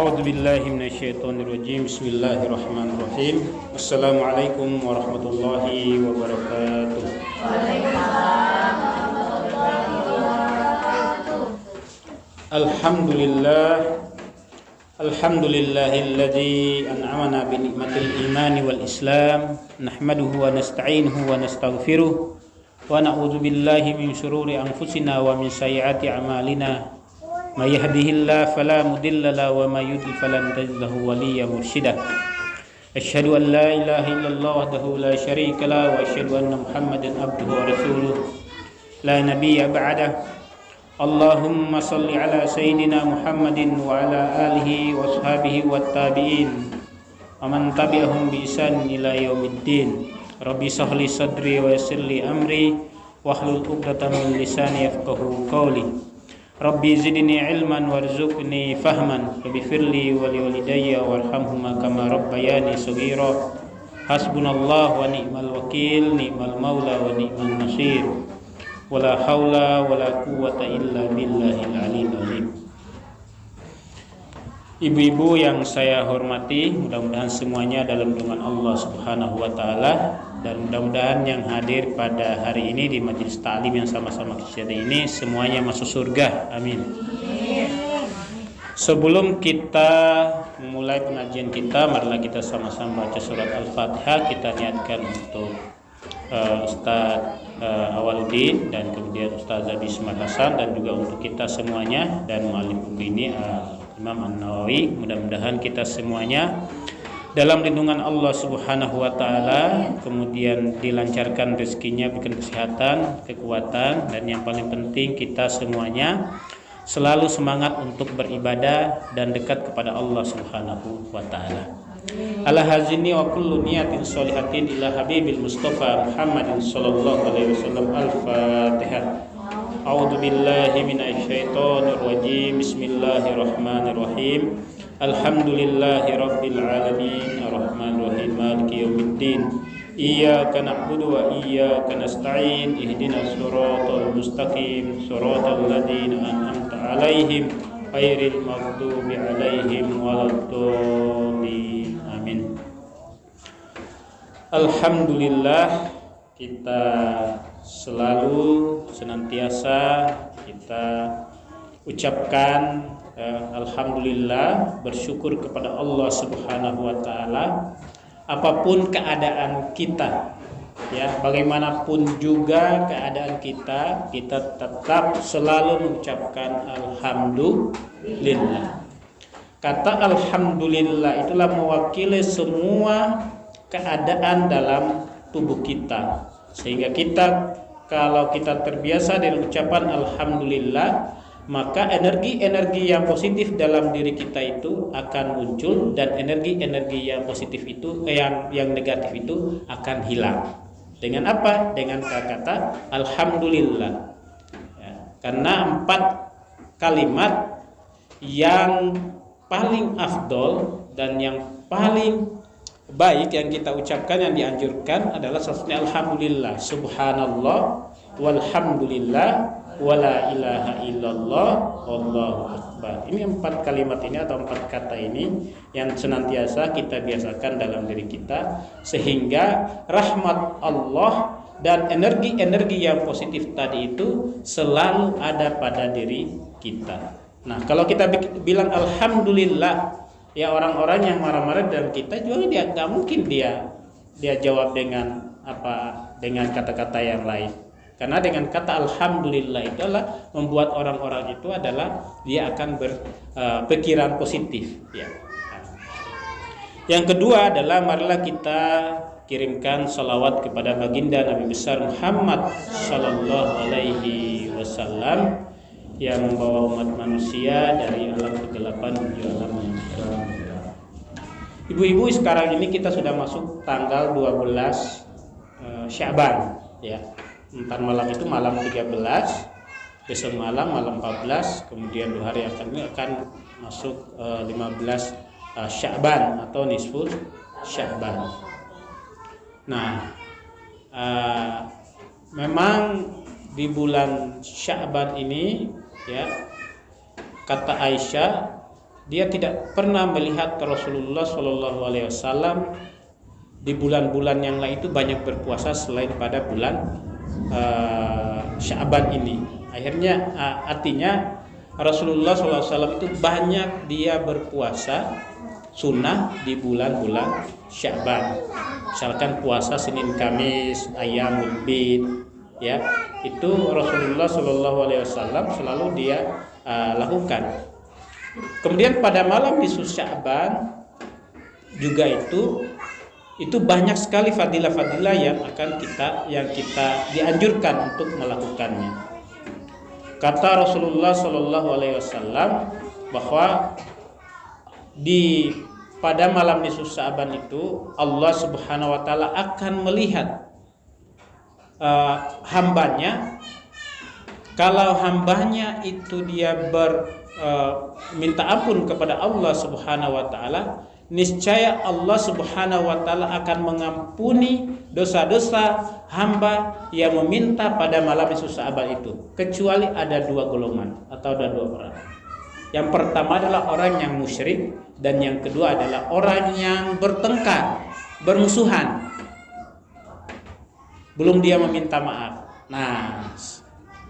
A'udzu billahi minasyaitonir rajim. Bismillahirrahmanirrahim. Assalamualaikum warahmatullahi wabarakatuh. Waalaikumsalam warahmatullahi wabarakatuh. Alhamdulillahilladzi an'amana bi ni'matil imani wal islam. Nahmaduhu wa nasta'inuhu wa nastaghfiruh. Wa na'udzu billahi min syururi anfusina wa min sayyiati a'malina. May yahdihillahu fala mudilla lahu wa may yudlil falan tajid lahu waliyyan mursyida. Asyhadu an la ilaha illallah wahdahu la syarika lahu wa asyhadu anna Muhammadan abduhu wa rasuluh la nabiyya ba'dah. Allahumma shalli ala sayyidina Muhammadin wa ala alihi wa ashabihi wat tabi'in wa man tabi'ahum bi ihsan ila yaumiddin. Rabbi shrah li sadri wa yassir li amri wahlul 'uqdatam min lisani yafqahu qawli. Rabbi zidni ilman warzuqni fahman waghfirli wa liwalidayya warhamhuma kama rabbayani shaghira. Hasbunallahu wa ni'mal wakil, ni'mal maula wa ni'mal nasir. Wala haula wala quwwata illa billahil aliyyil azim. Ibu-ibu yang saya hormati, mudah-mudahan semuanya dalam lindungan Allah Subhanahu wa taala, dan mudah-mudahan yang hadir pada hari ini di majelis ta'lim yang sama-sama kita ini semuanya masuk surga. Amin. Sebelum kita memulai pengajian kita, marilah kita sama-sama baca surat Al-Fatihah. Kita niatkan untuk Ustaz Awaludin dan kemudian Ustaz Bismillah Hasan dan juga untuk kita semuanya dan muallif ini Imam An-Nawawi. Mudah-mudahan kita semuanya dalam lindungan Allah Subhanahu wa taala, kemudian dilancarkan rezekinya, berikan kesehatan, kekuatan, dan yang paling penting kita semuanya selalu semangat untuk beribadah dan dekat kepada Allah Subhanahu wa taala. Ala hazini wa kullu niyatin sholihatin ila habibil mustafa Muhammadin sallallahu alaihi wasallam. Al-Fatihah. A'udzu billahi minasyaitonir rajim. Bismillahirrahmanirrahim. Alhamdulillahi rabbil alamin arrahmanir rahim maliki yaumiddin. Iyyaka na'budu wa iyyaka nasta'in. Ihdinas siratal mustaqim, siratal ladzina an'amta 'alaihim ghairil maghdubi 'alaihim waladdallin. Amin. Alhamdulillah, kita selalu senantiasa kita ucapkan alhamdulillah, bersyukur kepada Allah Subhanahu wa taala apapun keadaan kita, ya, bagaimanapun juga keadaan kita tetap selalu mengucapkan alhamdulillah. Kata alhamdulillah itulah mewakili semua keadaan dalam tubuh kita, sehingga kita kalau kita terbiasa dengan ucapan alhamdulillah, maka energi-energi yang positif dalam diri kita itu akan muncul, dan energi-energi yang positif itu yang negatif itu akan hilang. Dengan apa? Dengan kata alhamdulillah. Ya, karena 4 kalimat yang paling afdol dan yang paling baik yang kita ucapkan, yang dianjurkan adalah satunya alhamdulillah, subhanallah, walhamdulillah, wala ilaha illallah, wallahu akbar. Ini 4 kalimat ini atau 4 kata ini yang senantiasa kita biasakan dalam diri kita, sehingga rahmat Allah dan energi-energi yang positif tadi itu selalu ada pada diri kita. Nah, kalau kita bilang alhamdulillah, ya orang-orang yang marah-marah dan kita juga dia nggak mungkin dia jawab dengan dengan kata-kata yang lain. Karena dengan kata alhamdulillah itu adalah membuat orang-orang itu adalah dia akan berpikiran positif, ya. Yang kedua adalah marilah kita kirimkan salawat kepada baginda Nabi besar Muhammad sallallahu alaihi wasallam yang membawa umat manusia dari alam kegelapan menuju alam yang terang. Ibu-ibu, sekarang ini kita sudah masuk tanggal 12 Sya'ban, ya. Ntar malam itu malam 13, besok malam 14, kemudian 2 hari akan masuk 15 Sya'ban atau nisful Sya'ban. Nah, memang di bulan Sya'ban ini, ya, kata Aisyah dia tidak pernah melihat Rasulullah Shallallahu Alaihi Wasallam di bulan-bulan yang lain itu banyak berpuasa selain pada bulan Sya'ban ini. Akhirnya artinya Rasulullah SAW itu banyak dia berpuasa sunnah di bulan-bulan Sya'ban. Misalkan puasa Senin Kamis, Ayyamul Bid, ya itu Rasulullah SAW selalu dia lakukan. Kemudian pada malam nisfu Sya'ban juga itu banyak sekali fadilah-fadilah yang kita dianjurkan untuk melakukannya. Kata Rasulullah SAW bahwa pada malam nisfu Sya'ban itu Allah Subhanahu Wa Taala akan melihat hambanya. Kalau hambanya itu dia minta ampun kepada Allah Subhanahu Wa Taala, niscaya Allah Subhanahu Wa Taala akan mengampuni dosa-dosa hamba yang meminta pada malam nisfu Sya'ban itu, kecuali ada dua golongan atau ada dua orang. Yang pertama adalah orang yang musyrik, dan yang kedua adalah orang yang bertengkar, bermusuhan, belum dia meminta maaf. Nah,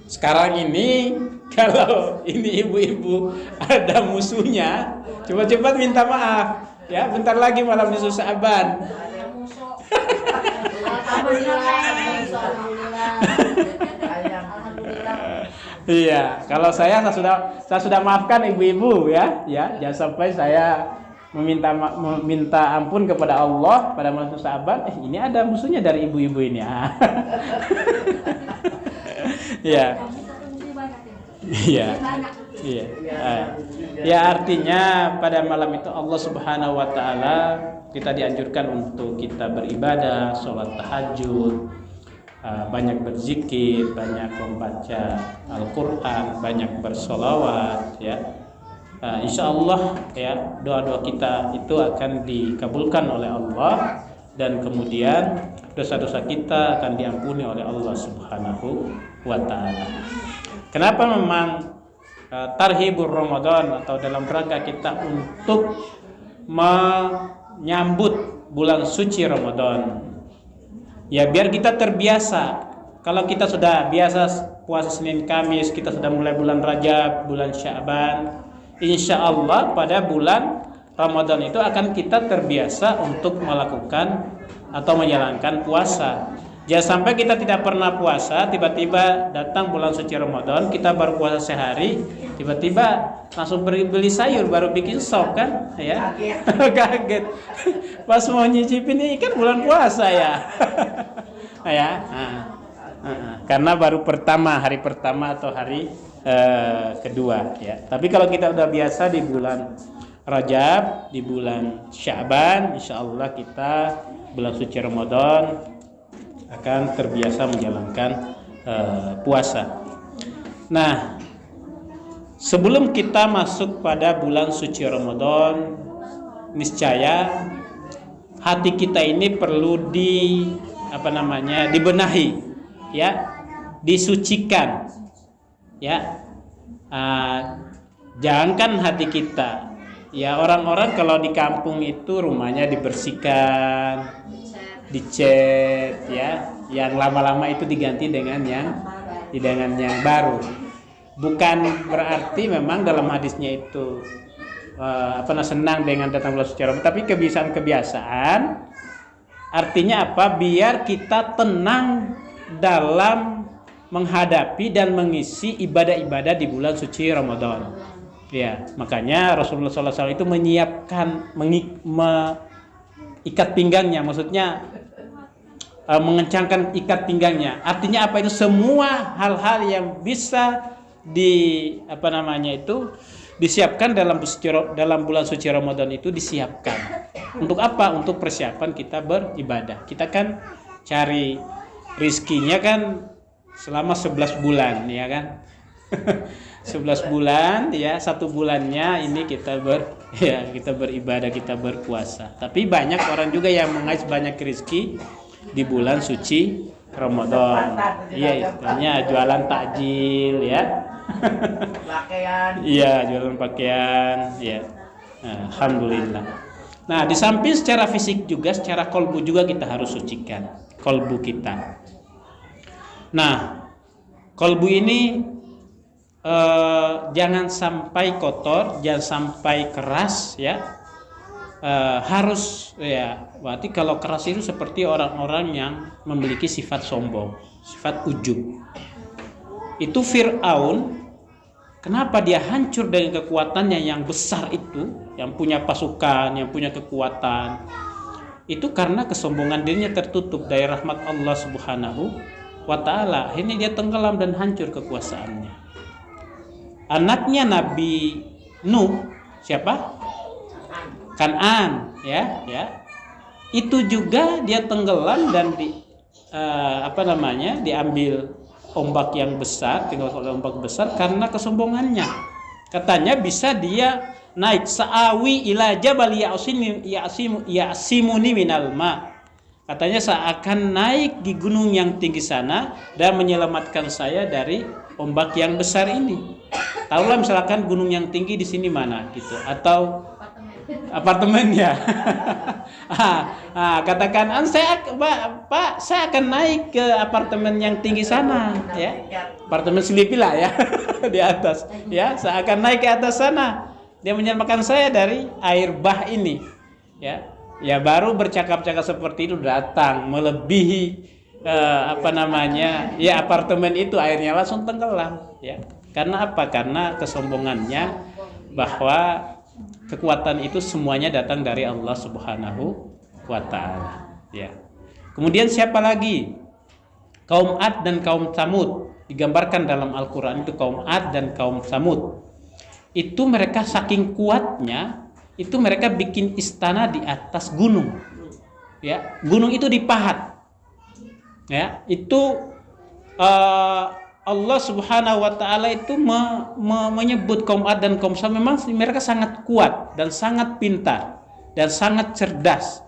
sekarang ini kalau ini ibu-ibu ada musuhnya, coba-coba minta maaf. Ya, bentar lagi malam nisfu Sya'ban. Iya, kalau saya sudah maafkan ibu-ibu ya, jangan sampai saya meminta ampun kepada Allah pada malam nisfu Sya'ban. Ini ada musuhnya dari ibu-ibu ini. Iya. Iya. Iya. Ya, artinya pada malam itu Allah Subhanahu Wa Taala kita dianjurkan untuk kita beribadah, sholat tahajud, banyak berzikir, banyak membaca Al-Quran, banyak bersolawat, ya. Insya Allah ya doa-doa kita itu akan dikabulkan oleh Allah, dan kemudian dosa-dosa kita akan diampuni oleh Allah Subhanahu Wa Taala. Kenapa memang tarhibur Ramadan atau dalam rangka kita untuk menyambut bulan suci Ramadan? Ya biar kita terbiasa. Kalau kita sudah biasa puasa Senin Kamis, kita sudah mulai bulan Rajab, bulan Sya'ban, insya Allah pada bulan Ramadan itu akan kita terbiasa untuk melakukan atau menjalankan puasa. Jangan sampai kita tidak pernah puasa, tiba-tiba datang bulan suci Ramadan, kita baru puasa sehari, tiba-tiba langsung beli sayur, baru bikin sop kan, ya kaget. Pas mau nyicipin ini kan bulan puasa ya, ya. Karena baru hari pertama atau hari kedua, ya. Tapi kalau kita udah biasa di bulan Rajab, di bulan Sya'ban, insya Allah kita bulan suci Ramadan akan terbiasa menjalankan puasa. Nah, sebelum kita masuk pada bulan suci Ramadan, niscaya hati kita ini perlu dibenahi, ya, disucikan, ya. Jangankan hati kita, ya, orang-orang kalau di kampung itu rumahnya dibersihkan, dicat, ya, yang lama-lama itu diganti dengan yang baru. Bukan berarti memang dalam hadisnya itu senang dengan datang bulan suci Ramadan, tapi kebiasaan artinya apa? Biar kita tenang dalam menghadapi dan mengisi ibadah-ibadah di bulan suci Ramadan. Ya, makanya Rasulullah SAW itu menyiapkan ikat pinggangnya, maksudnya mengencangkan ikat pinggangnya. Artinya apa itu? Semua hal-hal yang bisa disiapkan dalam bulan suci Ramadan itu disiapkan. Untuk apa? Untuk persiapan kita beribadah. Kita kan cari rizkinya kan selama 11 bulan, ya kan? 11 bulan, ya, 1 bulannya ini kita beribadah, kita berpuasa. Tapi banyak orang juga yang mengais banyak rezeki di bulan suci Ramadan. Iya, istilahnya jualan takjil, ya. Pakaian. Iya, jualan pakaian, ya. Alhamdulillah. Nah, di samping secara fisik juga, secara kolbu juga kita harus sucikan kolbu kita. Nah, kolbu ini jangan sampai kotor, jangan sampai keras, ya. Harus, ya. Berarti kalau keras itu seperti orang-orang yang memiliki sifat sombong, sifat ujub. Itu Fir'aun. Kenapa dia hancur dengan kekuatannya yang besar itu, yang punya pasukan, yang punya kekuatan? Itu karena kesombongan dirinya tertutup dari rahmat Allah Subhanahu wa ta'ala. Akhirnya dia tenggelam dan hancur kekuasaannya. Anaknya Nabi Nuh, siapa? Kan'an, ya. Itu juga dia tenggelam dan diambil ombak yang besar, tinggal ombak besar karena kesombongannya. Katanya bisa dia naik sa'awi ila jabal ya'simuni minal ma. Katanya saya akan naik di gunung yang tinggi sana dan menyelamatkan saya dari ombak yang besar ini. Tahulah misalkan gunung yang tinggi di sini mana gitu, atau apartemen ya. Katakan Pak, saya akan naik ke apartemen yang tinggi sana, ya. Apartemen Sleepy lah ya. Di atas, ya. Saya akan naik ke atas sana. Dia menyelamatkan saya dari air bah ini, ya. Ya baru bercakap-cakap seperti itu datang melebihi ya apartemen itu, airnya langsung tenggelam, ya. Karena apa? Karena kesombongannya bahwa kekuatan itu semuanya datang dari Allah Subhanahu wa ta'ala, ya. Kemudian siapa lagi? Kaum Ad dan kaum Tsamud digambarkan dalam Al-Qur'an itu, kaum Ad dan kaum Tsamud. Itu mereka saking kuatnya, itu mereka bikin istana di atas gunung. Ya, gunung itu dipahat. Ya, itu Allah Subhanahu wa ta'ala itu menyebut kaum Ad dan kaum Tsamud, memang mereka sangat kuat dan sangat pintar dan sangat cerdas,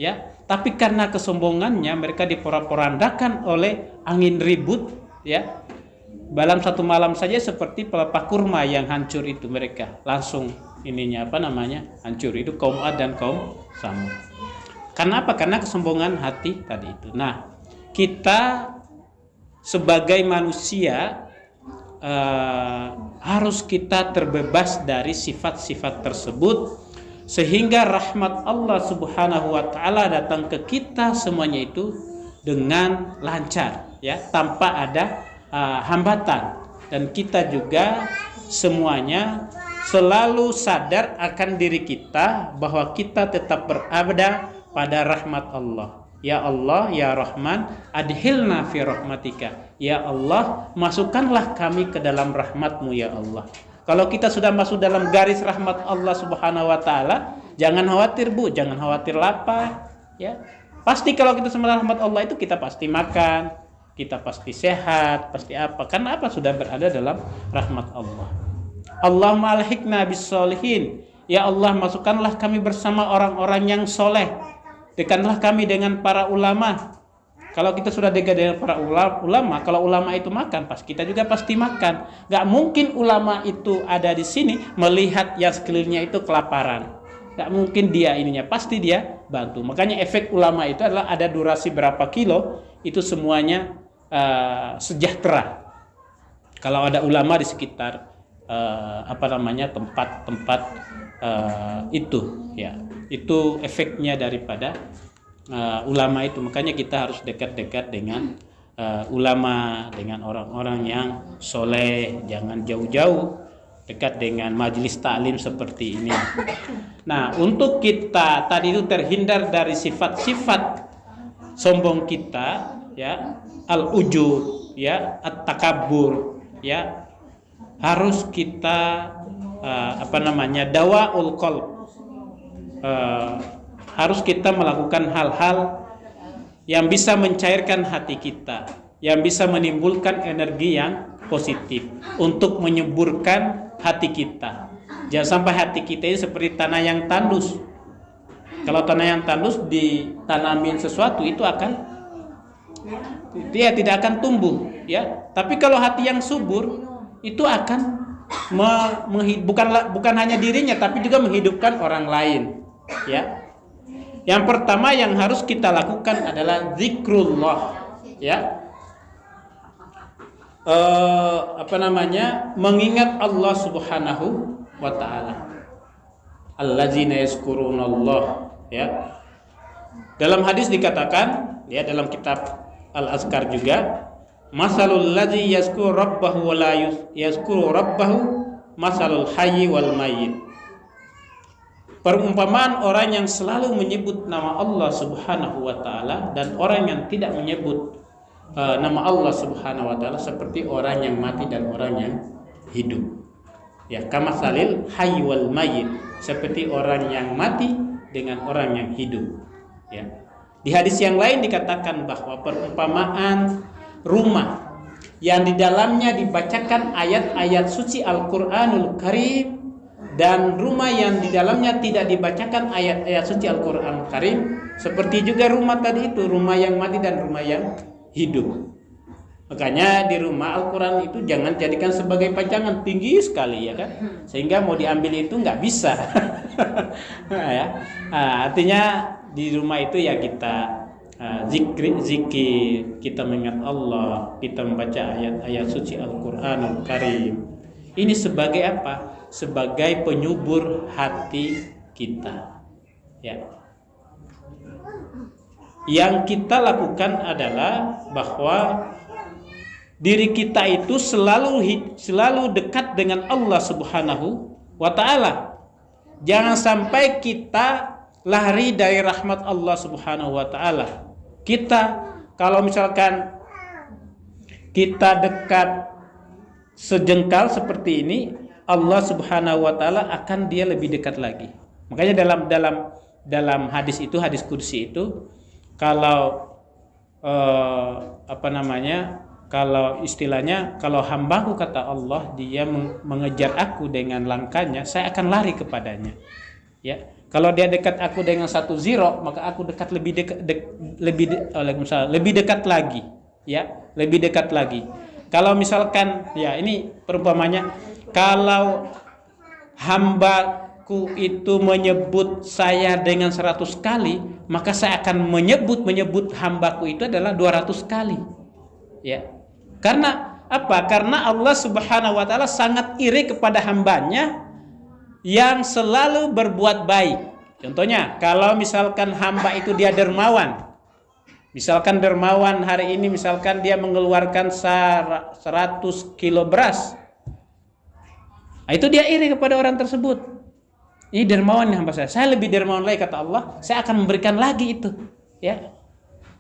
ya. Tapi karena kesombongannya mereka diporak-porandakan oleh angin ribut, ya. Dalam satu malam saja seperti pelepah kurma yang hancur itu, mereka langsung hancur. Itu kaum Ad dan kaum Tsamud. Karena apa? Karena kesombongan hati tadi itu. Nah, kita sebagai manusia harus kita terbebas dari sifat-sifat tersebut sehingga rahmat Allah Subhanahu wa ta'ala datang ke kita semuanya itu dengan lancar, ya, tanpa ada hambatan. Dan kita juga semuanya selalu sadar akan diri kita bahwa kita tetap berada pada rahmat Allah. Ya Allah, ya Rahman, adhilna fi rahmatika. Ya Allah, masukkanlah kami ke dalam rahmatmu ya Allah. Kalau kita sudah masuk dalam garis rahmat Allah Subhanahu wa ta'ala, jangan khawatir Bu, jangan khawatir lapar, ya. Pasti kalau kita sama rahmat Allah itu kita pasti makan, kita pasti sehat, pasti apa? Karena apa? Sudah berada dalam rahmat Allah. Allahumma alhiqna bis sholihin. Ya Allah, masukkanlah kami bersama orang-orang yang soleh. Dekatlah kami dengan para ulama. Kalau kita sudah dekat dengan para ulama, kalau ulama itu makan, kita juga pasti makan. Gak mungkin ulama itu ada di sini melihat yang sekelilingnya itu kelaparan. Gak mungkin dia pasti dia bantu. Makanya efek ulama itu adalah ada durasi berapa kilo, itu semuanya sejahtera. Kalau ada ulama di sekitar tempat-tempat itu, ya. Itu efeknya daripada ulama itu. Makanya kita harus dekat-dekat dengan ulama, dengan orang-orang yang soleh. Jangan jauh-jauh dekat dengan majelis taklim seperti ini. Nah, untuk kita tadi itu terhindar dari sifat-sifat sombong kita, ya, al-ujub, ya, at-takabbur, ya, harus kita dawaul qalb. Harus kita melakukan hal-hal yang bisa mencairkan hati kita, yang bisa menimbulkan energi yang positif untuk menyuburkan hati kita. Jangan sampai hati kita ini seperti tanah yang tandus. Kalau tanah yang tandus ditanamin sesuatu itu dia tidak akan tumbuh, ya. Tapi kalau hati yang subur itu akan bukan hanya dirinya tapi juga menghidupkan orang lain, ya. Yang pertama yang harus kita lakukan adalah zikrullah, ya. Mengingat Allah Subhanahu wa taala. Allazina yazkurunallah, ya. Dalam hadis dikatakan, ya, dalam kitab Al-Azkar juga, masalul ladzi yazkuru rabbahu wa la yazkuru rabbahu masalul hayyi wal mayyit. Perumpamaan orang yang selalu menyebut nama Allah Subhanahu wa taala dan orang yang tidak menyebut nama Allah Subhanahu wa taala seperti orang yang mati dan orang yang hidup. Ya, kamasalil hayy wal mayyit, seperti orang yang mati dengan orang yang hidup. Ya. Di hadis yang lain dikatakan bahwa perumpamaan rumah yang di dalamnya dibacakan ayat-ayat suci Al-Qur'anul Karim dan rumah yang di dalamnya tidak dibacakan ayat-ayat suci Al-Qur'anul Karim, seperti juga rumah tadi itu, rumah yang mati dan rumah yang hidup. Makanya di rumah Al-Quran itu jangan jadikan sebagai pajangan, tinggi sekali, ya kan, sehingga mau diambil itu nggak bisa. Ya. Artinya di rumah itu ya kita zikir, kita mengingat Allah, kita membaca ayat-ayat suci Al-Quranul Karim. Ini sebagai apa? Sebagai penyubur hati kita, ya. Yang kita lakukan adalah bahwa diri kita itu selalu dekat dengan Allah Subhanahu wa taala. Jangan sampai kita lari dari rahmat Allah Subhanahu wa taala. Kita kalau misalkan kita dekat sejengkal seperti ini, Allah Subhanahu wa taala akan dia lebih dekat lagi. Makanya dalam hadis itu, hadis qudsi itu, kalau kalau istilahnya, kalau hambaku kata Allah, dia mengejar aku dengan langkahnya, saya akan lari kepadanya. Ya, kalau dia dekat aku dengan 1 ziro, maka aku dekat lebih dekat lagi. Ya, lebih dekat lagi. Kalau misalkan, ya ini perumpamanya, kalau hambaku itu menyebut saya dengan 100 kali, maka saya akan menyebut hambaku itu adalah 200 kali. Ya. Karena apa? Karena Allah Subhanahu wa taala sangat iri kepada hambanya yang selalu berbuat baik. Contohnya, kalau misalkan hamba itu dia dermawan. Misalkan dermawan hari ini, misalkan dia mengeluarkan 100 kilo beras. Nah, itu dia iri kepada orang tersebut. Ini dermawan hamba saya. Saya lebih dermawan lagi kata Allah, saya akan memberikan lagi itu, ya.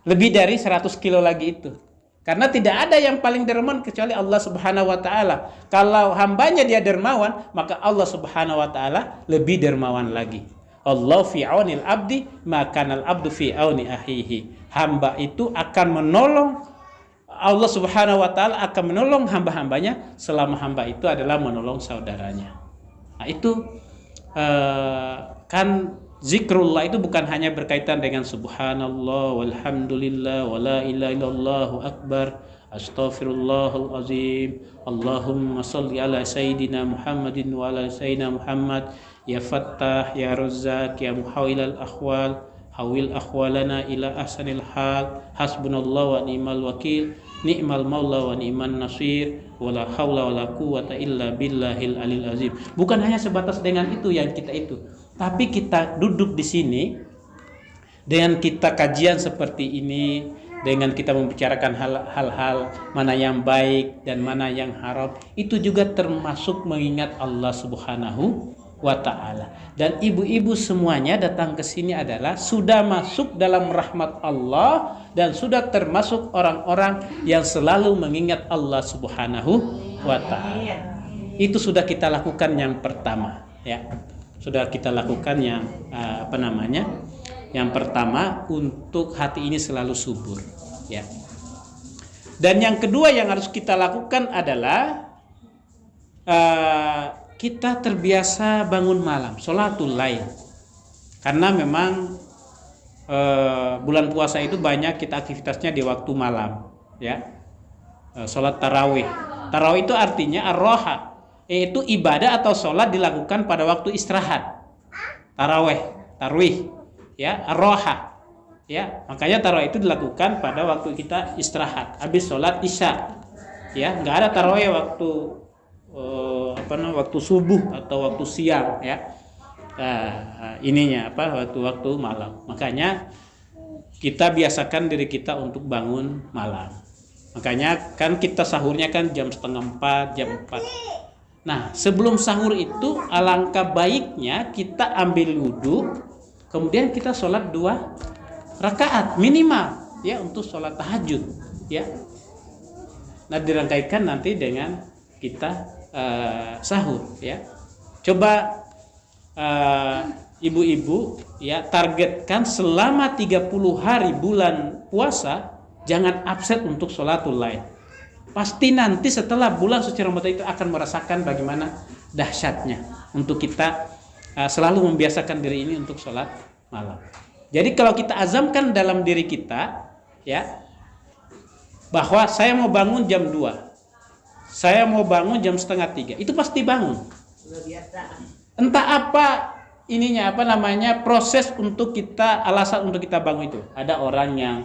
Lebih dari 100 kilo lagi itu. Karena tidak ada yang paling dermawan kecuali Allah Subhanahu wa taala. Kalau hambanya dia dermawan, maka Allah Subhanahu wa taala lebih dermawan lagi. Allah fi aunil abdi, maka al abdu fi auni akhihi. Hamba itu akan menolong, Allah Subhanahu wa taala akan menolong hamba-hambanya selama hamba itu adalah menolong saudaranya. Nah, itu kan zikrullah itu bukan hanya berkaitan dengan subhanallah walhamdulillah wala ilaha illallah akbar astaghfirullahal azim Allahumma shalli ala sayyidina Muhammadin wa ala sayyidina Muhammad ya Fattah ya Razzaq ya Muhawilal ahwal hawil ahwalana ila ahsanil hal hasbunallah wa ni'mal wakil ni'mal maula wa ni'man nasir wala haula wala quwata illa billahil alil azim. Bukan hanya sebatas dengan itu yang kita itu, tapi kita duduk di sini dengan kita kajian seperti ini, dengan kita membicarakan hal-hal mana yang baik dan mana yang haram, itu juga termasuk mengingat Allah Subhanahu wa ta'ala. Dan ibu-ibu semuanya datang ke sini adalah sudah masuk dalam rahmat Allah dan sudah termasuk orang-orang yang selalu mengingat Allah Subhanahu wa ta'ala. Itu sudah kita lakukan yang pertama, ya. Sudah kita lakukan yang yang pertama untuk hati ini selalu subur, ya. Dan yang kedua yang harus kita lakukan adalah kita terbiasa bangun malam, sholatul lail. Karena memang bulan puasa itu banyak kita aktivitasnya di waktu malam, ya. Sholat tarawih. Tarawih itu artinya ar-roha. yaitu ibadah atau sholat dilakukan pada waktu istirahat. Tarwih, ya, ar-roha. Ya, makanya tarawih itu dilakukan pada waktu kita istirahat, habis sholat isya. Ya, nggak ada tarawih waktu waktu subuh atau waktu siang, ya. Waktu malam. Makanya kita biasakan diri kita untuk bangun malam. Makanya kan kita sahurnya kan jam 3:30, jam 4. Nah, sebelum sahur itu alangkah baiknya kita ambil wudhu, kemudian kita sholat 2 rakaat minimal, ya, untuk sholat tahajud, ya. Nah, dirangkaikan nanti dengan kita sahur, ya. Coba ibu-ibu, ya, targetkan selama 30 hari bulan puasa jangan absen untuk sholatul lail. Pasti nanti setelah bulan suci Ramadan itu akan merasakan bagaimana dahsyatnya untuk kita selalu membiasakan diri ini untuk sholat malam. Jadi kalau kita azamkan dalam diri kita, ya, bahwa saya mau bangun jam 2, saya mau bangun jam 2:30, itu pasti bangun. Entah apa proses untuk kita, alasan untuk kita bangun itu. Ada orang yang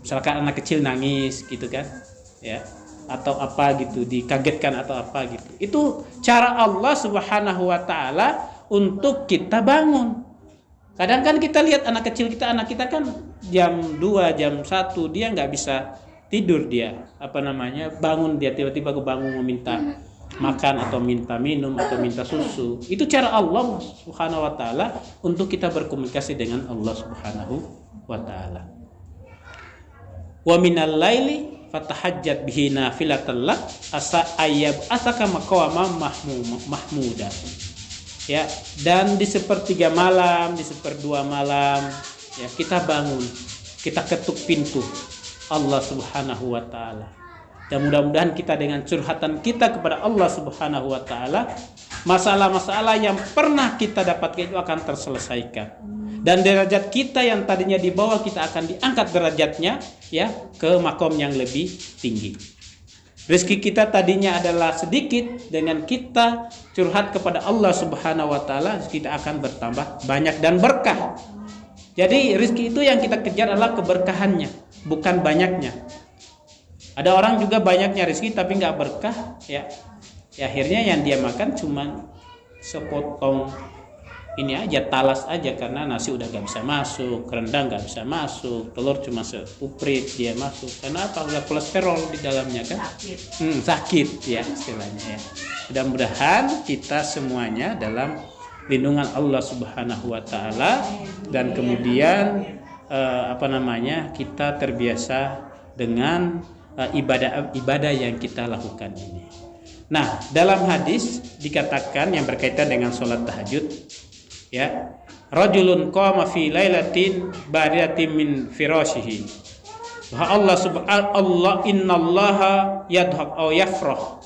misalkan anak kecil nangis gitu kan, ya, atau apa gitu, dikagetkan atau apa gitu. Itu cara Allah Subhanahu wa taala untuk kita bangun. Kadang kan kita lihat anak kita kan jam 2, jam 1 dia nggak bisa tidur, dia bangun, dia tiba-tiba bangun meminta makan atau minta minum atau minta susu. Itu cara Allah Subhanahu wa taala untuk kita berkomunikasi dengan Allah Subhanahu wa taala. Wa minal laili fatahajjat bihi nafilatan lak asa ayyab asaka maqama mahmuda. Ya, dan di 1/3 malam, di 1/2 malam, ya, kita bangun, kita ketuk pintu Allah Subhanahu wa taala. Dan mudah-mudahan kita dengan curhatan kita kepada Allah Subhanahu wa taala, masalah-masalah yang pernah kita dapatkan itu akan terselesaikan. Dan derajat kita yang tadinya di bawah, kita akan diangkat derajatnya, ya, ke makom yang lebih tinggi. Rezeki kita tadinya adalah sedikit, dengan kita curhat kepada Allah Subhanahu wa taala, kita akan bertambah banyak dan berkah. Jadi rezeki itu yang kita kejar adalah keberkahannya, bukan banyaknya. Ada orang juga banyaknya rezeki tapi nggak berkah, ya. Akhirnya yang dia makan cuma sepotong ini aja, talas aja, karena nasi udah gak bisa masuk, rendang gak bisa masuk, telur cuma seuprit dia masuk. Karena apa? Udah kolesterol di dalamnya kan, sakit ya istilahnya, ya. Mudah-mudahan kita semuanya dalam lindungan Allah Subhanahu wa taala, dan kemudian kita terbiasa dengan ibadah yang kita lakukan ini. Nah, dalam hadis dikatakan yang berkaitan dengan sholat tahajud, ya, rajulun qama fi lailatin baridatin min firashihi. Allah innallaha yadhak aw yafrah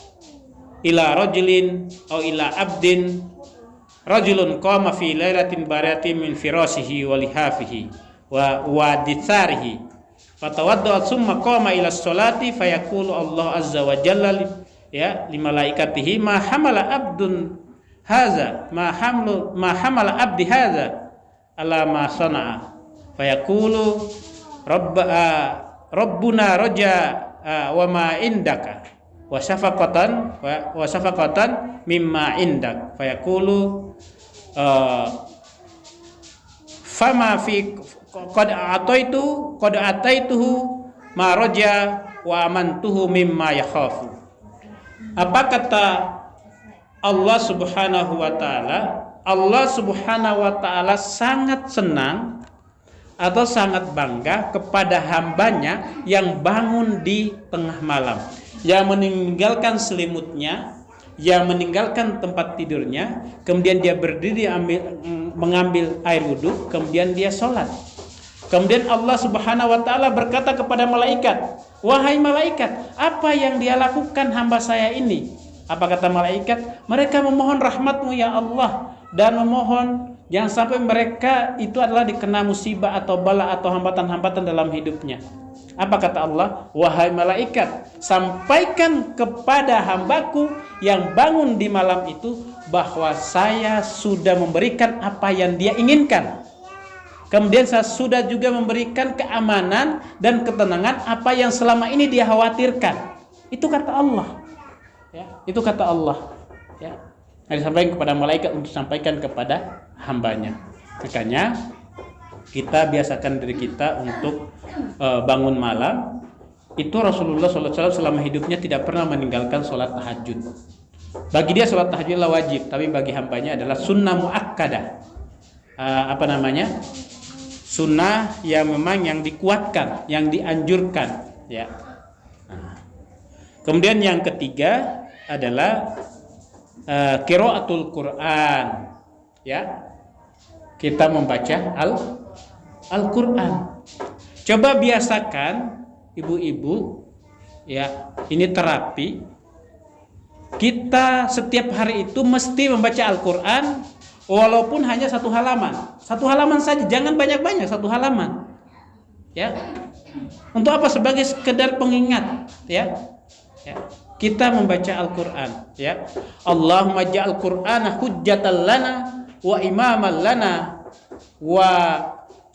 ila rajulin aw ila abdin rajulun qama fi lailatin baridatin min firashihi wa lihafihi wa ditharihi fatawadda summa qama ila sholati fayaqulu Allah azza wa jalla, ya, li malaikatihi ma hamala abdun haza ma hamala abdi haza ala ma sana'a fayaqulu rabbuna raja wa ma indaka wa syafaqatan mimma indak fayaqulu fama fi qad ataituhu ma raja wa amantuhu mimma yakhafu. Apa kata Allah Subhanahu wa taala? Allah Subhanahu wa taala sangat senang atau sangat bangga kepada hambanya yang bangun di tengah malam, yang meninggalkan selimutnya, yang meninggalkan tempat tidurnya, kemudian dia berdiri mengambil air wudhu, kemudian dia sholat. Kemudian Allah Subhanahu wa taala berkata kepada malaikat, "Wahai malaikat, apa yang dia lakukan hamba saya ini?" Apa kata malaikat? Mereka memohon rahmat-Mu ya Allah, dan memohon Jangan sampai mereka itu adalah dikena musibah atau bala atau hambatan-hambatan dalam hidupnya. Apa kata Allah? Wahai malaikat, sampaikan kepada hambaku yang bangun di malam itu bahwa saya sudah memberikan apa yang dia inginkan. Kemudian saya sudah juga memberikan keamanan dan ketenangan apa yang selama ini dia khawatirkan. Itu kata Allah. Ya, itu kata Allah. Ya. Nah, disampaikan kepada malaikat untuk sampaikan kepada hambanya. Makanya kita biasakan diri kita untuk bangun malam. Itu Rasulullah SAW selama hidupnya tidak pernah meninggalkan sholat tahajud. Bagi dia sholat tahajud adalah wajib, tapi bagi hambanya adalah sunnah muakkadah. Sunnah yang memang yang dikuatkan, yang dianjurkan. Ya. Kemudian yang ketiga adalah qiraatul Quran. Ya. Kita membaca Al-Quran. Coba biasakan ibu-ibu, ya, ini terapi. Kita setiap hari itu mesti membaca Al-Quran, walaupun hanya 1 halaman. 1 halaman saja, jangan banyak-banyak, 1 halaman. Ya. Untuk apa? Sebagai sekedar pengingat, ya. Ya. Kita membaca Al-Quran, ya. Allahumma ja'al Qur'ana hujjatan lana wa imaman lana wa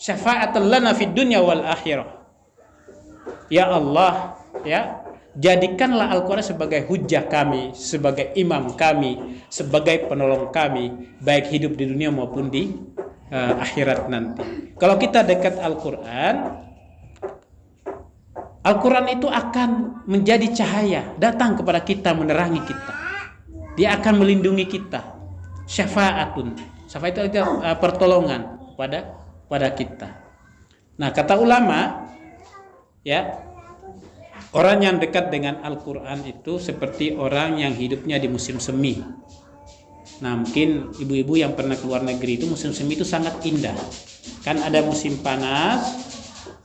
syafa'atan lana fid dunya wal akhirah. Ya Allah, ya, jadikanlah Al-Quran sebagai hujjah kami, sebagai imam kami, sebagai penolong kami, baik hidup di dunia maupun di akhirat nanti. Kalau kita dekat Al-Quran itu akan menjadi cahaya, datang kepada kita, menerangi kita. Dia akan melindungi kita. Syafa'atun. Syafaat itu pertolongan pada kita. Nah, kata ulama, ya, orang yang dekat dengan Al-Quran itu seperti orang yang hidupnya di musim semi. Nah, mungkin ibu-ibu yang pernah keluar negeri itu musim semi itu sangat indah. Kan ada musim panas,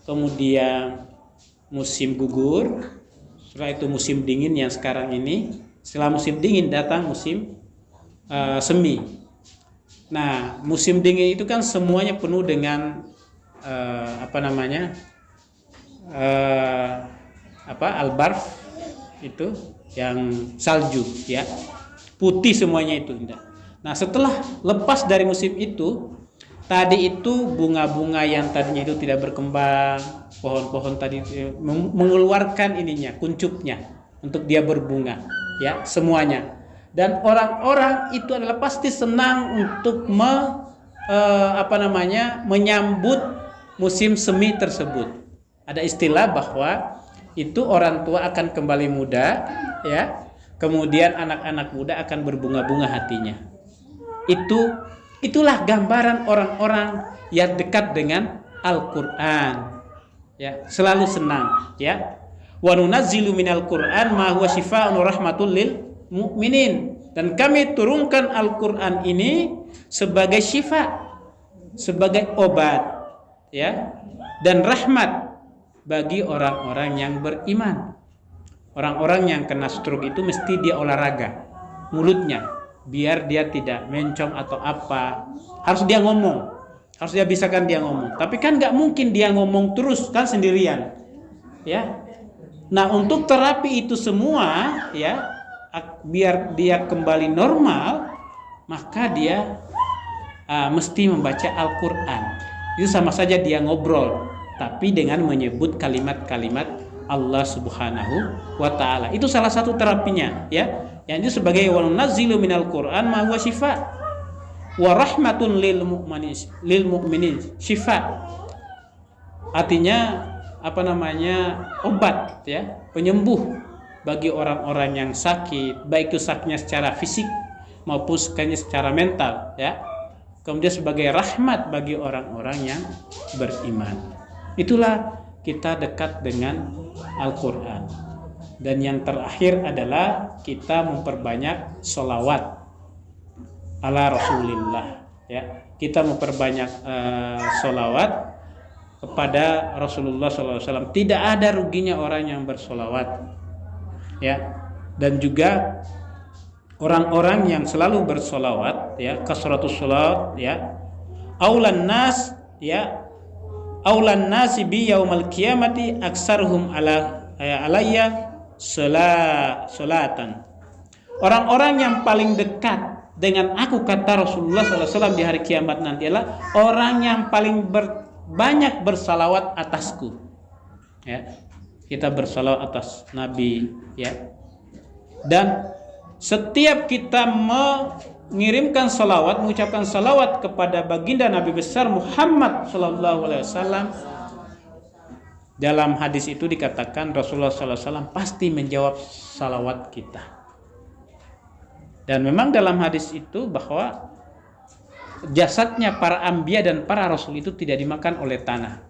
kemudian musim gugur, setelah itu musim dingin yang sekarang ini. Setelah musim dingin datang musim semi. Nah, musim dingin itu kan semuanya penuh dengan albarf itu yang salju, ya, putih semuanya itu indah. Nah, setelah lepas dari musim itu, tadi itu bunga-bunga yang tadinya itu tidak berkembang, pohon-pohon tadi mengeluarkan kuncupnya untuk dia berbunga, ya, semuanya. Dan orang-orang itu adalah pasti senang untuk menyambut musim semi tersebut. Ada istilah bahwa itu orang tua akan kembali muda, ya. Kemudian anak-anak muda akan berbunga-bunga hatinya. Itulah gambaran orang-orang yang dekat dengan Al-Qur'an. Ya, selalu senang, ya. Wa nunazzilu minal Qur'an ma huwa syifaa'un wa rahmatul lil mu'minin. Dan kami turunkan Al-Qur'an ini sebagai syifa, sebagai obat, ya, dan rahmat bagi orang-orang yang beriman. Orang-orang yang kena stroke itu mesti dia olahraga mulutnya biar dia tidak mencong atau apa. Harus dia ngomong, harus dia bisakan dia ngomong. Tapi kan nggak mungkin dia ngomong terus kan sendirian, ya. Nah, untuk terapi itu semua, ya, biar dia kembali normal, maka dia mesti membaca Al-Quran. Itu sama saja dia ngobrol, tapi dengan menyebut kalimat-kalimat Allah Subhanahu wa Ta'ala. Itu salah satu terapinya, ya. Yang itu sebagai wa nunazzilu minal Qur'an ma huwa syifa wa rahmatun lil mu'minin. Syifa artinya obat, ya, penyembuh bagi orang-orang yang sakit, baik itu sakitnya secara fisik maupun sakitnya secara mental, ya. Kemudian sebagai rahmat bagi orang-orang yang beriman. Itulah kita dekat dengan Al-Quran. Dan yang terakhir adalah kita memperbanyak sholawat ala Rasulillah, ya. Kita memperbanyak sholawat kepada Rasulullah SAW. Tidak ada ruginya orang yang bersolawat, ya. Dan juga orang-orang yang selalu bersolawat, ya, kasratus sholawat, ya, aulan nas ya aulan nasi bi yaumal qiyamati aksaruhum alayya salatan. Orang-orang yang paling dekat dengan aku, kata Rasulullah SAW, di hari kiamat nanti adalah orang yang paling banyak bersalawat atasku. Ya, kita bersalawat atas Nabi, ya. Dan setiap kita mengirimkan salawat, mengucapkan salawat kepada baginda Nabi besar Muhammad SAW, dalam hadis itu dikatakan Rasulullah SAW pasti menjawab salawat kita. Dan memang dalam hadis itu bahwa jasadnya para anbiya dan para rasul itu tidak dimakan oleh tanah.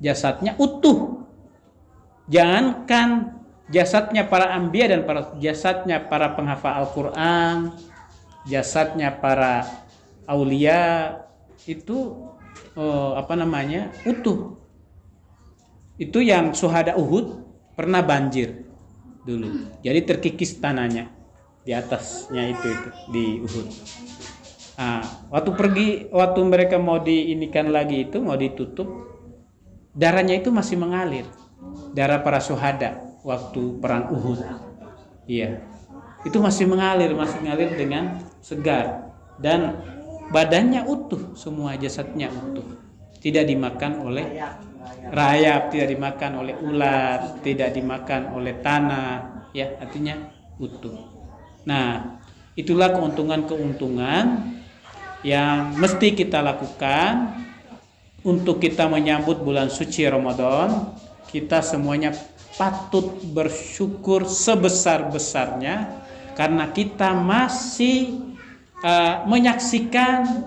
Jasadnya utuh. Jangankan jasadnya para anbiya dan jasadnya para penghafal Al-Quran, jasadnya para aulia itu utuh. Itu yang syuhada Uhud pernah banjir dulu. Jadi terkikis tanahnya di atasnya itu di Uhud. Waktu mereka mau diinikan lagi itu, mau ditutup, darahnya itu masih mengalir. Darah para syuhada waktu perang Uhud. Iya. Itu masih mengalir dengan segar dan badannya utuh, semua jasadnya utuh. Tidak dimakan oleh rayap, tidak dimakan oleh ular, tidak dimakan oleh tanah, ya, artinya utuh. Nah, itulah keuntungan-keuntungan yang mesti kita lakukan untuk kita menyambut bulan suci Ramadan. Kita semuanya patut bersyukur sebesar-besarnya karena kita masih menyaksikan,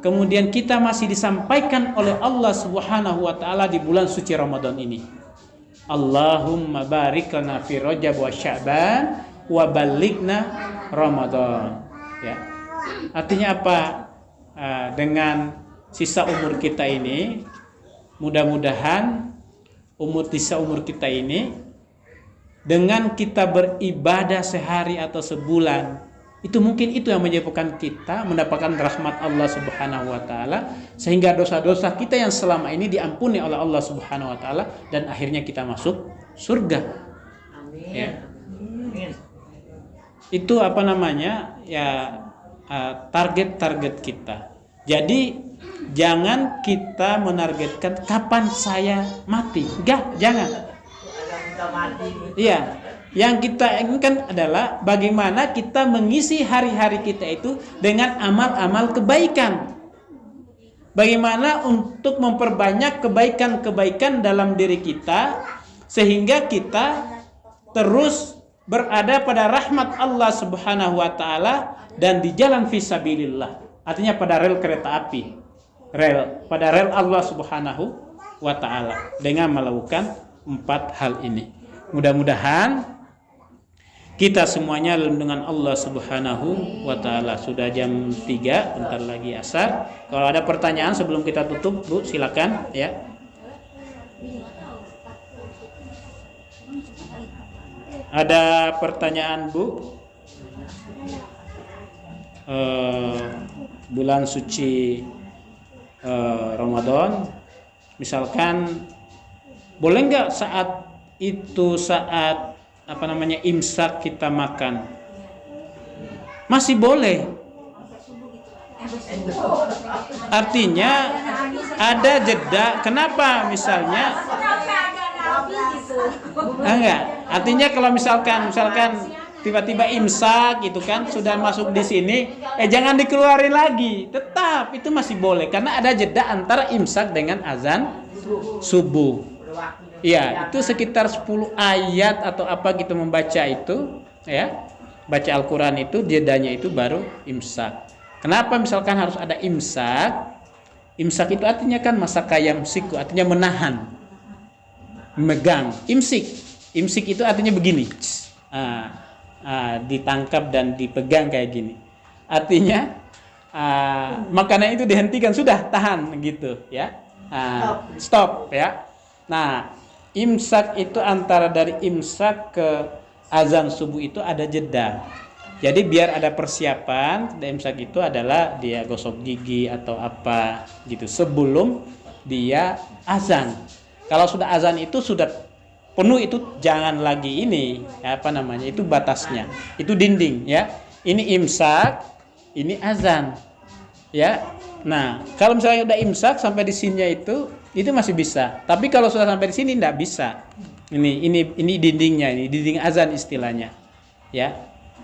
kemudian kita masih disampaikan oleh Allah Subhanahu wa taala di bulan suci Ramadan ini. Allahumma barik lana fi Rajab wa Sya'ban wa ballighna Ramadan. Ya. Artinya apa? Dengan sisa umur kita ini, mudah-mudahan sisa umur kita ini, dengan kita beribadah sehari atau sebulan, itu mungkin itu yang menyebabkan kita mendapatkan rahmat Allah Subhanahu wa taala, sehingga dosa-dosa kita yang selama ini diampuni oleh Allah Subhanahu wa taala dan akhirnya kita masuk surga. Amin. Ya. Itu target-target kita. Jadi jangan kita menargetkan kapan saya mati. Jangan. Iya. Yang kita inginkan adalah bagaimana kita mengisi hari-hari kita itu dengan amal-amal kebaikan. Bagaimana untuk memperbanyak kebaikan-kebaikan dalam diri kita sehingga kita terus berada pada rahmat Allah Subhanahu wa taala dan di jalan fisabilillah. Artinya pada rel kereta api. Pada rel Allah Subhanahu wa taala dengan melakukan 4 hal ini. Mudah-mudahan kita semuanya dengan Allah Subhanahu wa taala. Sudah jam 3, bentar lagi asar. Kalau ada pertanyaan sebelum kita tutup, Bu, silakan ya. Ada pertanyaan, Bu? Bulan suci Ramadan, misalkan boleh nggak saat imsak kita makan? Masih boleh. Artinya ada jeda. Kenapa? Misalnya enggak. Artinya kalau misalkan tiba-tiba imsak gitu kan, sudah masuk di sini, jangan dikeluarin lagi. Tetap itu masih boleh karena ada jeda antara imsak dengan azan subuh. Iya, itu sekitar 10 ayat atau apa gitu membaca itu, ya. Baca Al-Qur'an itu jedanya itu baru imsak. Kenapa misalkan harus ada imsak? Imsak itu artinya kan masaka yamsiku, artinya menahan, memegang. Imsik itu artinya begini. Ditangkap dan dipegang kayak gini. Artinya makanan itu dihentikan, sudah tahan gitu ya. Stop ya. Nah, imsak itu antara dari imsak ke azan subuh itu ada jeda. Jadi biar ada persiapan, imsak itu adalah dia gosok gigi atau apa gitu sebelum dia azan. Kalau sudah azan itu sudah penuh, itu jangan lagi ini apa namanya, itu batasnya, itu dinding ya. Ini imsak, ini azan ya. Nah kalau misalnya udah imsak sampai di sininya itu masih bisa. Tapi kalau sudah sampai di sini tidak bisa. Ini dindingnya, ini dinding azan istilahnya ya.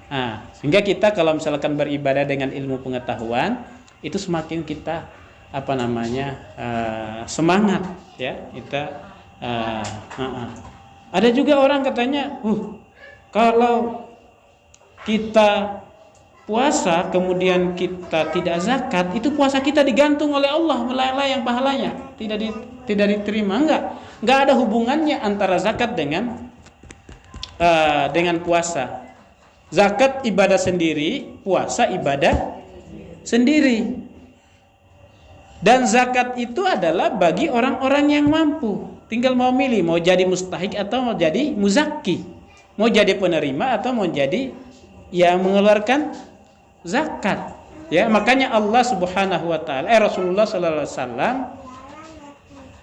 Nah, sehingga kita kalau misalkan beribadah dengan ilmu pengetahuan itu semakin kita apa namanya semangat ya kita. Ada juga orang katanya, kalau kita puasa kemudian kita tidak zakat, itu puasa kita digantung oleh Allah, melayang-layang pahalanya, tidak diterima. Enggak ada hubungannya antara zakat dengan puasa. Zakat ibadah sendiri, puasa ibadah sendiri. Dan zakat itu adalah bagi orang-orang yang mampu. Tinggal mau milih, mau jadi mustahik atau mau jadi muzakki, mau jadi penerima atau mau jadi yang mengeluarkan zakat. Ya, makanya Allah Subhanahu wa taala, Rasulullah sallallahu alaihi wasallam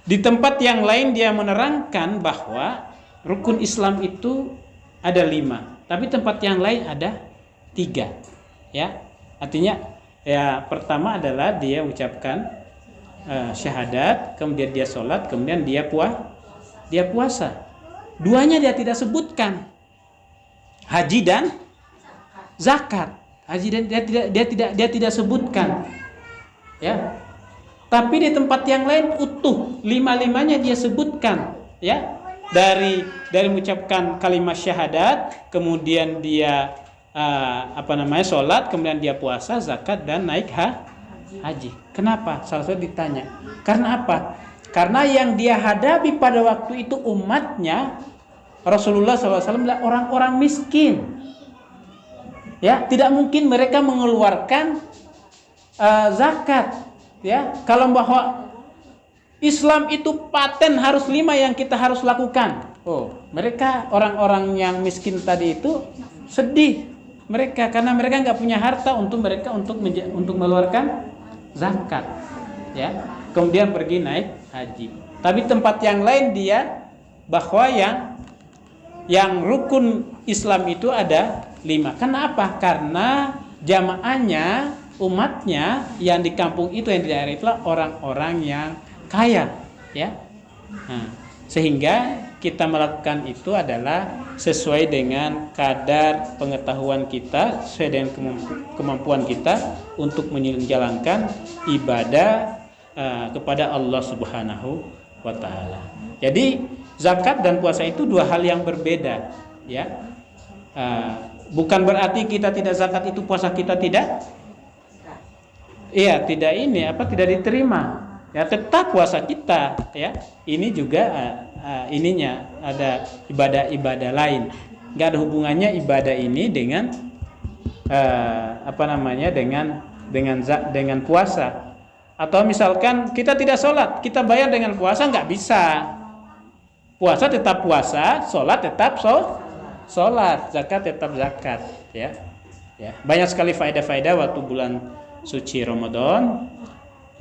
di tempat yang lain dia menerangkan bahwa rukun Islam itu ada 5. Tapi tempat yang lain ada 3, ya. Artinya, ya pertama adalah dia ucapkan syahadat, kemudian dia sholat, kemudian dia puasa. 2-nya dia tidak sebutkan, haji dan zakat. Haji dan dia tidak sebutkan, ya. Tapi di tempat yang lain utuh 5-5-nya dia sebutkan, ya. Dari mengucapkan kalimat syahadat, kemudian dia sholat, kemudian dia puasa, zakat dan naik haji. Kenapa? Salah satu ditanya. Karena apa? Karena yang dia hadapi pada waktu itu umatnya Rasulullah SAW adalah orang-orang miskin. Ya, tidak mungkin mereka mengeluarkan zakat. Ya, kalau bahwa Islam itu paten harus 5 yang kita harus lakukan. Mereka orang-orang yang miskin tadi itu sedih mereka karena mereka nggak punya harta untuk mengeluarkan zakat. Ya, kemudian pergi naik haji. Tapi tempat yang lain dia bahwa yang rukun Islam itu ada 5. Kenapa? Karena jamaahnya, umatnya yang di kampung itu, yang di daerah itu orang-orang yang kaya, ya. Sehingga kita melakukan itu adalah sesuai dengan kadar pengetahuan kita, sesuai dengan kemampuan kita untuk menjalankan ibadah kepada Allah Subhanahu wa taala. Jadi zakat dan puasa itu 2 hal yang berbeda, ya. Bukan berarti kita tidak zakat itu puasa kita tidak tidak diterima. Ya, tetap puasa kita, ya. Ini juga ininya ada ibadah-ibadah lain. Enggak ada hubungannya ibadah ini dengan dengan puasa. Atau misalkan kita tidak sholat, kita bayar dengan puasa, nggak bisa. Puasa tetap puasa, sholat tetap sholat, zakat tetap zakat, ya. Ya, banyak sekali faedah-faedah waktu bulan suci Ramadan.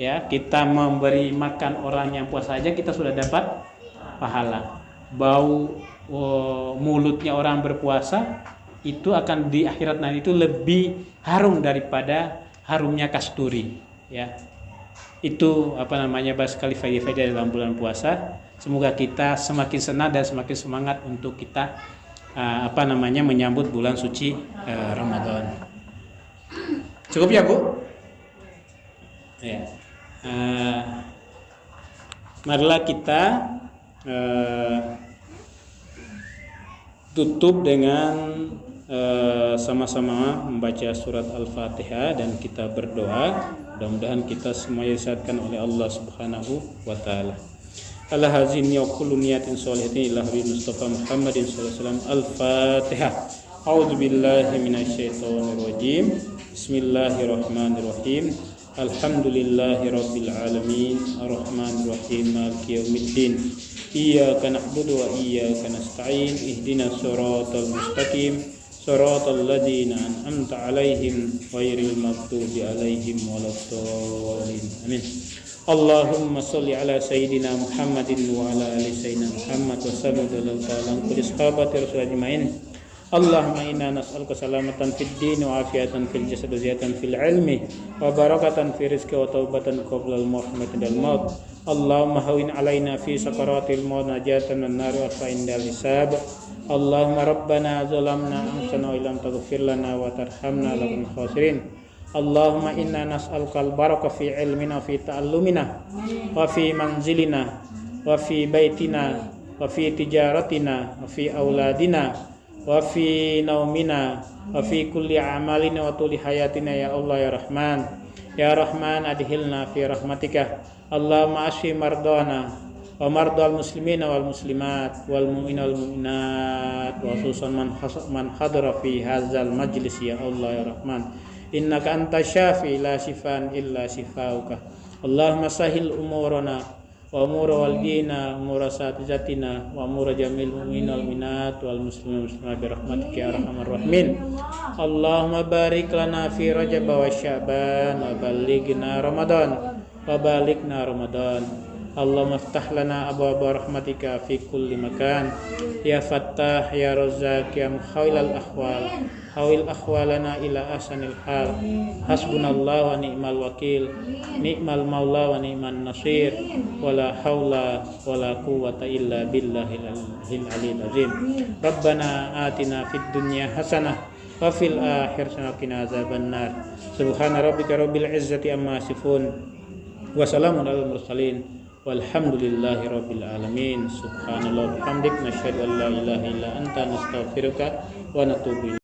Ya, kita memberi makan orang yang puasa saja kita sudah dapat pahala. Bau mulutnya orang berpuasa itu akan di akhirat nanti itu lebih harum daripada harumnya kasturi, ya. Itu banyak sekali faedah dalam bulan puasa. Semoga kita semakin senang dan semakin semangat untuk kita menyambut bulan suci Ramadan. Cukup ya, Bu? Ya. Marilah kita tutup dengan sama-sama membaca surat Al-Fatihah dan kita berdoa. Mudah-mudahan kita semua disayangkan oleh Allah Subhanahu wa taala. Ala hazini wa kullu niyatin sholihatin ila habibi Mustafa Muhammadin sallallahu alaihi wasallam. Al-Fatihah. A'udzu billahi minasyaitonir rajim. Bismillahirrahmanirrahim. Alhamdulillahi rabbil alamin, arrahmanir rahim, maliki yaumiddin. Iyyaka na'budu wa iyyaka nasta'in. Ihdinas siratal mustaqim. Shiratal ladzina an'amta 'alaihim ghairil maghdubi 'alaihim waladdallin. Amin. Allahumma sholli ala sayyidina Muhammadin wa ala ali sayyidina Muhammad wa sallallahu ta'ala ala kulli sahabati rasul ajmain. Allahumma inna nas'aluka salamatan fid din wa afiatan fil jasad wa ziyatan fil ilmi wa barakatan fi rizqi wa taubatan qabla al maut. Allahumma hawin alaina fi sakaratil maut najatan min nar wa fa'indal hisab. Allahumma rabbana zalamna anfusana wa illam taghfir lana wa tarhamna lakunanna khasirin. Allahumma inna nas'aluka al-baraka fi ilmina wa fi ta'allumina wa fi manzilina wa fi baitina wa fi tijaratina wa fi auladina wa fi naumina wa fi kulli amalina wa tuli hayatina ya Allah ya Rahman. Ya Rahman adhilna fi rahmatika. Allahumma ashfi mardana wa mardal muslimina wal muslimat wal mu'mina wal mu'minat wa khususan man hadara fi hadzal majlis ya Allah ya Rahman. Innaka anta syafi la shifaan illa shifauka. Allahumma sahil umurana wa umura walidina umura satizatina wa umura jamil mu'minin wal minat wal muslimin muslimat bi rahmatika ya arhamar rahimin. Allahumma barik lana fi Rajab wa Sya'ban wa ballighna Ramadan. Allahumma iftah lana abwaaba rahmatika fi kulli makan. Ya Fattah ya Razzaq ya muhawwilal ahwal. Hawil ahwalana ila ahsanil hal. Hasbunallahu wa ni'mal wakil. Ni'mal maula wa ni'man nasir. Wala haula wala quwwata illa billahil aliyyil azim. Rabbana atina fid dunya hasanah wa fil akhirati hasanah wa qina azabannar. Subhana rabbika rabbil izzati amma yasifun. Wa salamun alal mursalin. Walhamdulillahi rabbil alamin. Subhanallah bihamdik nasyhadu an la ilaha illa anta nastaghfiruka wa natubu ilaik.